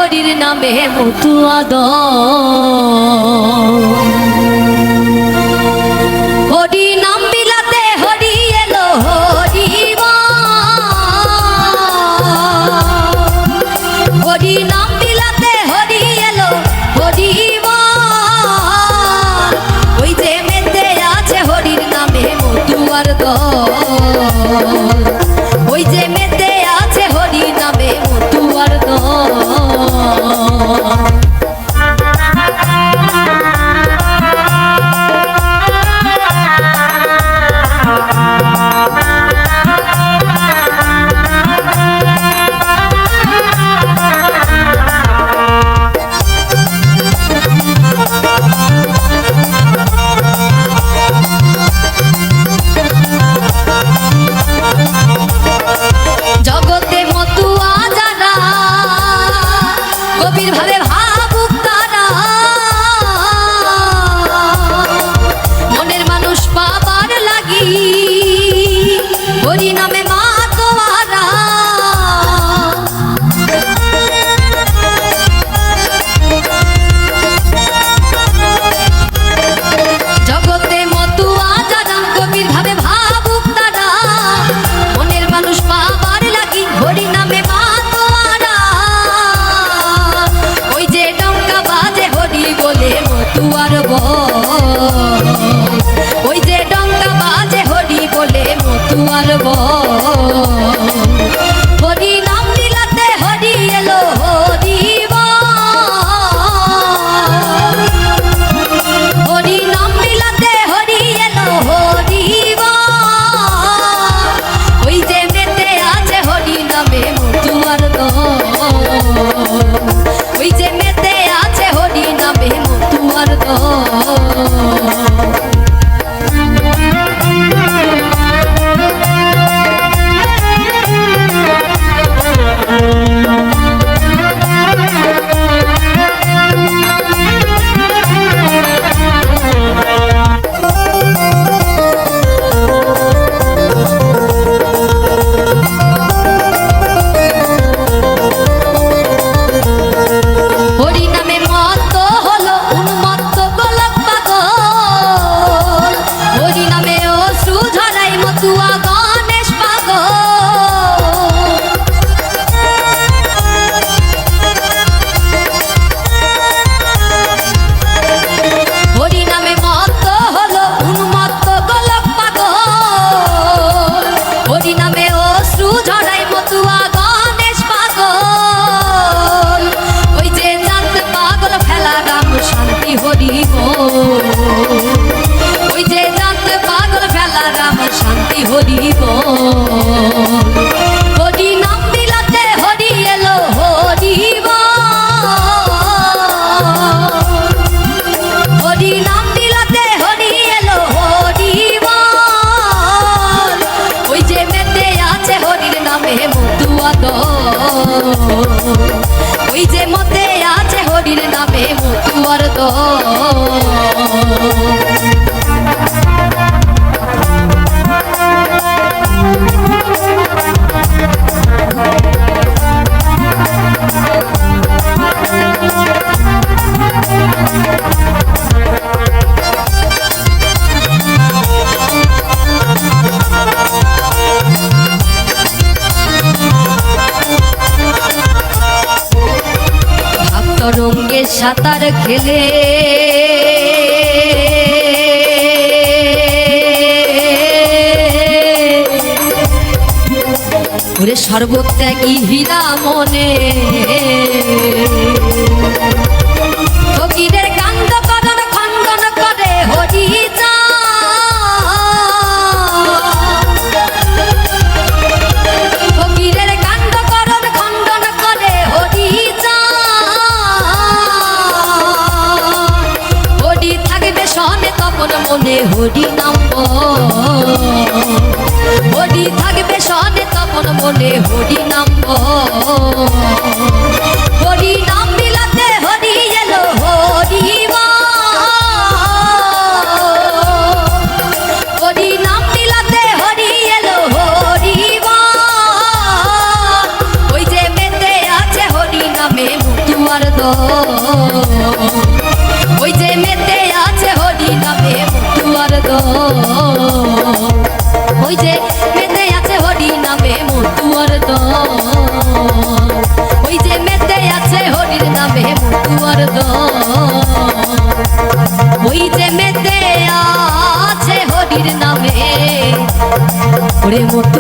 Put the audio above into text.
হরির নামে মতুয়া দ হরি নাম বিলাতে হরি এলো হরিবা হরি নাম বিলাতে হরি এলো হরিবা ওই যে মেতে আছে হরির নামে মতুয়ার দল ওই যে মেতে আছে হরির নামে মতুয়ার দল জগতে মতুয়া যারা গভীর ভাবে ভাবুক তারা মনের মানুষ পাবার লাগি হরি নামে মাতোয়ারা জগতে মতুয়া যারা গভীর ভাবে ভাবুক তারা মনের মানুষ পাবার লাগি হরি নামে মাতোয়ারা ওই যে ডঙ্কা বাজে হরি বলে মতুয়ার বল ওই যে ডঙ্কা বাজে হরি বলে মতুয়ার বল হরি নাম বিলাতে হরি এলো হরিবা হরি নাম বিলাতে হরি এলো হরিবা ওই যে মেতে আছে হরি নামে মতুয়ার দল ওই যে মেতে আছে হরি নামে মতুয়ার দল হরি নামে মত্ত হলো উন্মত্ত গোলক পাগল হরি নামে অশ্রু ঝরাই মতুয়া গণেশ পাগল হরি নামে মত্ত হলো উন্মত্ত গোলক পাগল হরি নামে অশ্রু ঝরাই মতুয়া গণেশ পাগল ওই যে জানতে পাগল ফেলা রাম শান্তি হরি গো ওই যে জানতে পাগল ফেলা রাম শান্তি হরি গো হরি নাম বিলাতে হরি এলো হরিবা হরি নাম বিলাতে হরি এলো হরিবা ওই যে মেতে আছে হরির নামে মতুয়া দল ওই যে মতে আছে হরির নামে মতুয়ার দল তরঙ্গে সাঁতার খেলে ওরে সর্বত্যাগী হীরা মনে ফকিরের কাণ্ড করণ খণ্ডন করে হরি যা ফকিরের কাণ্ড করণ খণ্ডন করে হরি যা হরি থাকবে সনে তখন মনে হরি নাম হরি থাকবে সনে তখন মনে হরি নাম হরি নাম বিলাতে হরি এলো হরিবা হরি নাম বিলাতে হরি এলো হরিবা ওই যে মেতে আছে হরি নামে মতুয়া ওই যে মেতে আছে হরি নামে মতুয়ার দল, ওই যে মেতে আছে হরির নামে মতুয়ার দল, ওই যে মেতে আছে হরির নামে ওরে মতুয়ার